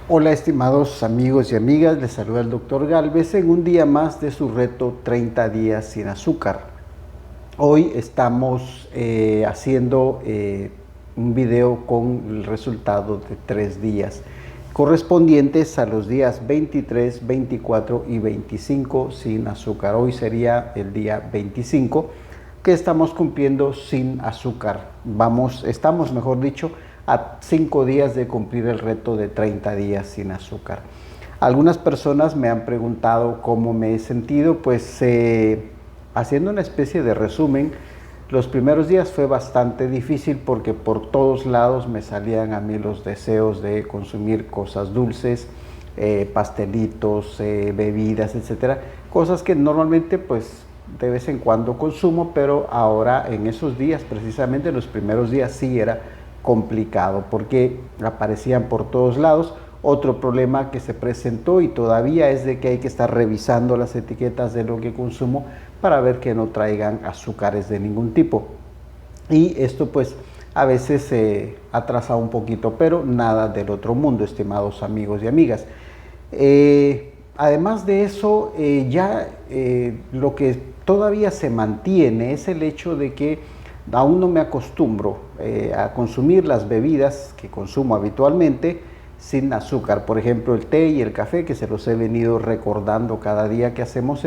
Hola estimados amigos y amigas, les saluda el doctor Galvez en un día más de su reto 30 días sin azúcar. Hoy estamos haciendo un video con el resultado de 3 días correspondientes a los días 23, 24 y 25 sin azúcar. Hoy sería el día 25 que estamos cumpliendo sin azúcar. Estamos mejor dicho a 5 días de cumplir el reto de 30 días sin azúcar. Algunas personas me han preguntado cómo me he sentido, pues haciendo una especie de resumen. Los primeros días fue bastante difícil porque por todos lados me salían a mí los deseos de consumir cosas dulces, pastelitos, bebidas, etcétera, cosas que normalmente pues de vez en cuando consumo, pero ahora en esos días, precisamente los primeros días, sí era complicado porque aparecían por todos lados. Otro problema que se presentó y todavía es de que hay que estar revisando las etiquetas de lo que consumo para ver que no traigan azúcares de ningún tipo. Y esto pues a veces se atrasa un poquito, pero nada del otro mundo, estimados amigos y amigas. Además de eso, lo que todavía se mantiene es el hecho de que aún no me acostumbro a consumir las bebidas que consumo habitualmente sin azúcar. Por ejemplo, el té y el café, que se los he venido recordando cada día que hacemos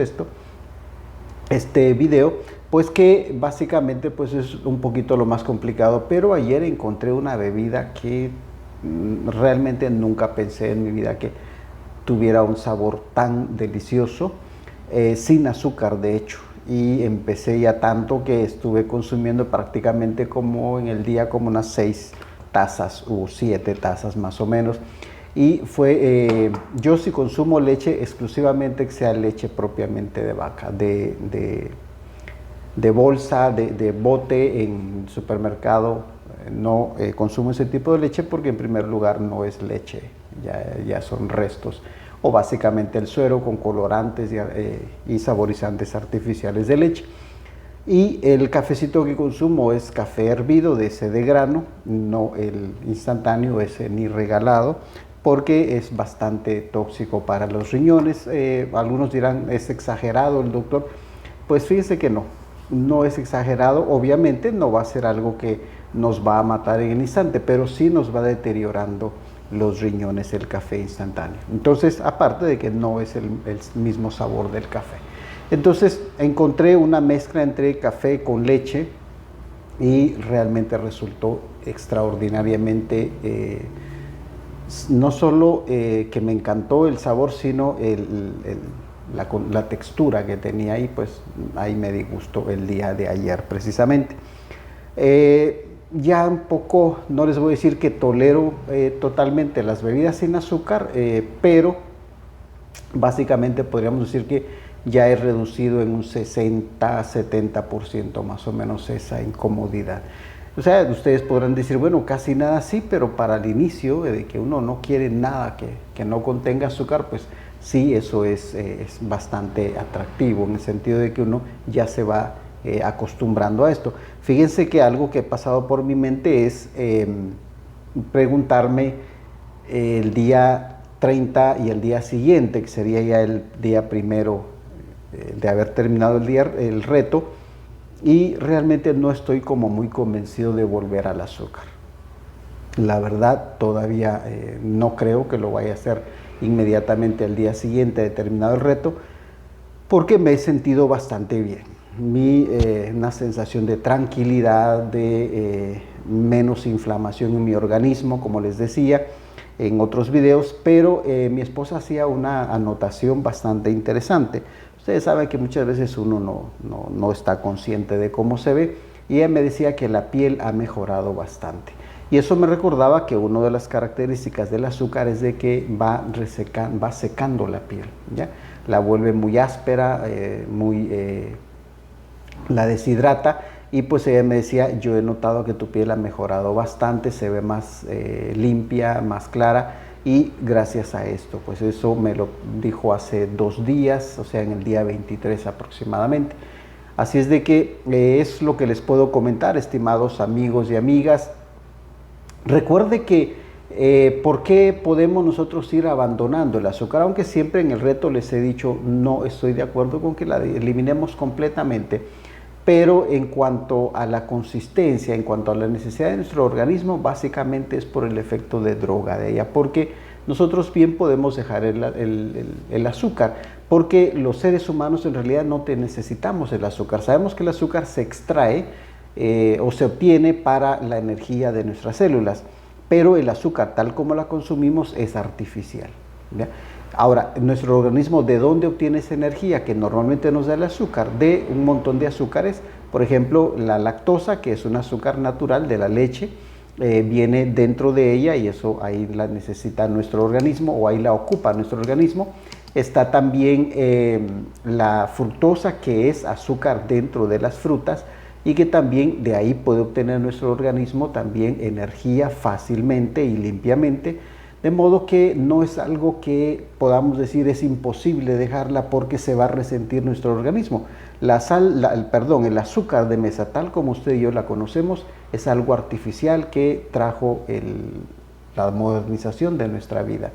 este video, pues que básicamente pues es un poquito lo más complicado. Pero ayer encontré una bebida que realmente nunca pensé en mi vida que tuviera un sabor tan delicioso, sin azúcar de hecho. Y empecé ya tanto que estuve consumiendo prácticamente como en el día como unas 6 tazas o 7 tazas más o menos. Y yo si consumo leche exclusivamente que sea leche propiamente de vaca, de bolsa, de bote en supermercado. No consumo ese tipo de leche porque en primer lugar no es leche, ya son restos, o básicamente el suero con colorantes y saborizantes artificiales de leche. Y el cafecito que consumo es café hervido, de ese de grano, no el instantáneo, ese ni regalado, porque es bastante tóxico para los riñones. Algunos dirán, ¿es exagerado el doctor? Pues fíjese que no es exagerado. Obviamente no va a ser algo que nos va a matar en el instante, pero sí nos va deteriorando los riñones el café instantáneo. Entonces, aparte de que no es el mismo sabor del café. Entonces encontré una mezcla entre café con leche y realmente resultó extraordinariamente, no solo que me encantó el sabor, sino la textura que tenía ahí, pues ahí me disgustó el día de ayer precisamente. Ya un poco, no les voy a decir que tolero totalmente las bebidas sin azúcar, pero básicamente podríamos decir que ya he reducido en un 60-70% más o menos esa incomodidad. O sea, ustedes podrán decir, bueno, casi nada sí, pero para el inicio, de que uno no quiere nada que no contenga azúcar, pues sí, eso es bastante atractivo, en el sentido de que uno ya se va acostumbrando a esto. Fíjense que algo que ha pasado por mi mente es preguntarme el día 30 y el día siguiente, que sería ya el día primero de haber terminado el reto, y realmente no estoy como muy convencido de volver al azúcar. La verdad, todavía no creo que lo vaya a hacer inmediatamente al día siguiente de terminado el reto, porque me he sentido bastante bien. Una sensación de tranquilidad, de menos inflamación en mi organismo, como les decía en otros videos, pero mi esposa hacía una anotación bastante interesante. Ustedes saben que muchas veces uno no está consciente de cómo se ve, y ella me decía que la piel ha mejorado bastante. Y eso me recordaba que una de las características del azúcar es de que va secando la piel, ¿ya? La vuelve muy áspera, la deshidrata. Y pues ella me decía, yo he notado que tu piel ha mejorado bastante, se ve más limpia, más clara, y gracias a esto, pues eso me lo dijo hace 2 días, o sea, en el día 23 aproximadamente. Así es de que es lo que les puedo comentar, estimados amigos y amigas. Recuerde que ¿Por qué podemos nosotros ir abandonando el azúcar? Aunque siempre en el reto les he dicho, no estoy de acuerdo con que la eliminemos completamente, pero en cuanto a la consistencia, en cuanto a la necesidad de nuestro organismo, básicamente es por el efecto de droga de ella, porque nosotros bien podemos dejar el azúcar, porque los seres humanos en realidad no te necesitamos el azúcar. Sabemos que el azúcar se extrae o se obtiene para la energía de nuestras células, pero el azúcar tal como la consumimos es artificial, ¿ya? Ahora, nuestro organismo, ¿de dónde obtiene esa energía que normalmente nos da el azúcar? De un montón de azúcares, por ejemplo, la lactosa, que es un azúcar natural de la leche, viene dentro de ella y eso ahí la necesita nuestro organismo o ahí la ocupa nuestro organismo. Está también la fructosa, que es azúcar dentro de las frutas y que también de ahí puede obtener nuestro organismo también energía fácilmente y limpiamente. De modo que no es algo que podamos decir es imposible dejarla porque se va a resentir nuestro organismo. El azúcar de mesa, tal como usted y yo la conocemos, es algo artificial que trajo la modernización de nuestra vida.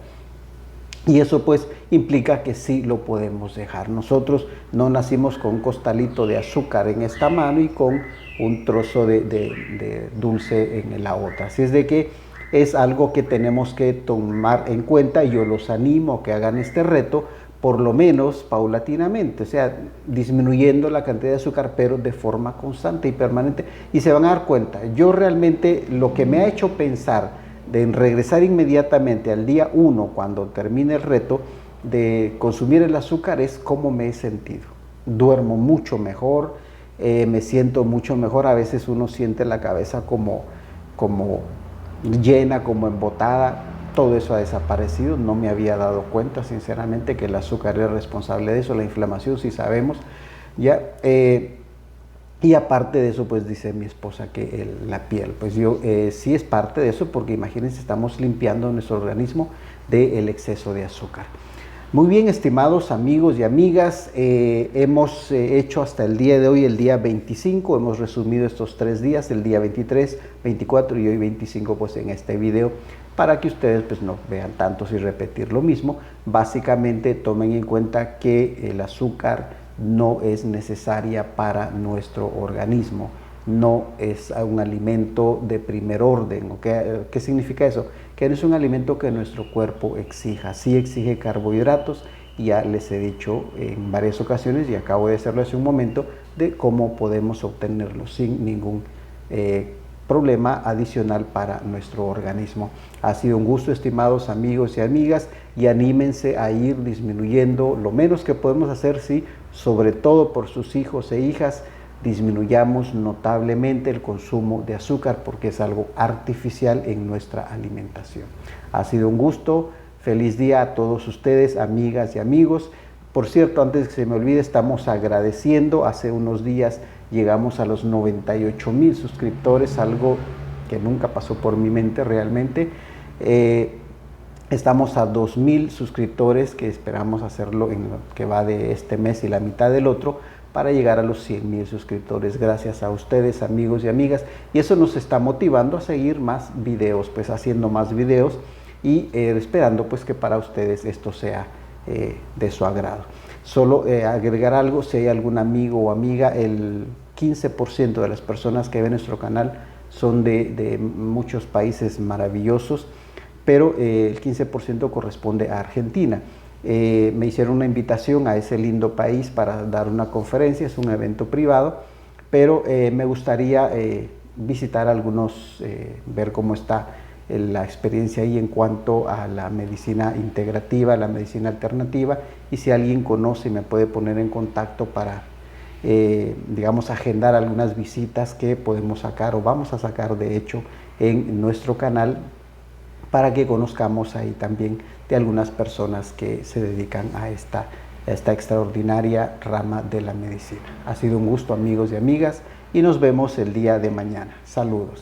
Y eso pues implica que sí lo podemos dejar. Nosotros no nacimos con un costalito de azúcar en esta mano y con un trozo de dulce en la otra. Así es de que es algo que tenemos que tomar en cuenta y yo los animo a que hagan este reto, por lo menos paulatinamente, o sea, disminuyendo la cantidad de azúcar, pero de forma constante y permanente. Y se van a dar cuenta, yo realmente lo que me ha hecho pensar de regresar inmediatamente al día 1, cuando termine el reto, de consumir el azúcar es cómo me he sentido. Duermo mucho mejor, me siento mucho mejor, a veces uno siente la cabeza como llena, como embotada. Todo eso ha desaparecido, no me había dado cuenta sinceramente que el azúcar era responsable de eso, la inflamación sí sabemos, ya. Y aparte de eso, pues dice mi esposa que la piel, pues yo sí es parte de eso, porque imagínense, estamos limpiando nuestro organismo del exceso de azúcar. Muy bien, estimados amigos y amigas, hemos hecho hasta el día de hoy, el día 25, hemos resumido estos 3 días, el día 23, 24 y hoy 25, pues en este video, para que ustedes pues no vean tantos y repetir lo mismo. Básicamente tomen en cuenta que el azúcar no es necesaria para nuestro organismo, no es un alimento de primer orden. ¿Qué significa eso? Que no es un alimento que nuestro cuerpo exija. Sí exige carbohidratos, y ya les he dicho en varias ocasiones, y acabo de hacerlo hace un momento, de cómo podemos obtenerlos sin ningún problema adicional para nuestro organismo. Ha sido un gusto, estimados amigos y amigas, y anímense a ir disminuyendo lo menos que podemos hacer, sí, sobre todo por sus hijos e hijas. Disminuyamos notablemente el consumo de azúcar, porque es algo artificial en nuestra alimentación. Ha sido un gusto, feliz día a todos ustedes, amigas y amigos. Por cierto, antes que se me olvide, estamos agradeciendo, hace unos días llegamos a los 98,000 suscriptores, algo que nunca pasó por mi mente realmente. Estamos a 2,000 suscriptores, que esperamos hacerlo en lo que va de este mes y la mitad del otro, para llegar a los 100,000 suscriptores. Gracias a ustedes, amigos y amigas, y eso nos está motivando a seguir más videos, pues haciendo más videos y esperando pues que para ustedes esto sea de su agrado. Solo agregar algo: si hay algún amigo o amiga, el 15% de las personas que ven nuestro canal son de muchos países maravillosos, pero el 15% corresponde a Argentina. Me hicieron una invitación a ese lindo país para dar una conferencia, es un evento privado, pero me gustaría visitar algunos, ver cómo está la experiencia ahí en cuanto a la medicina integrativa, la medicina alternativa, y si alguien conoce me puede poner en contacto para, digamos, agendar algunas visitas que podemos sacar, o vamos a sacar de hecho en nuestro canal, para que conozcamos ahí también de algunas personas que se dedican a esta extraordinaria rama de la medicina. Ha sido un gusto, amigos y amigas, y nos vemos el día de mañana. Saludos.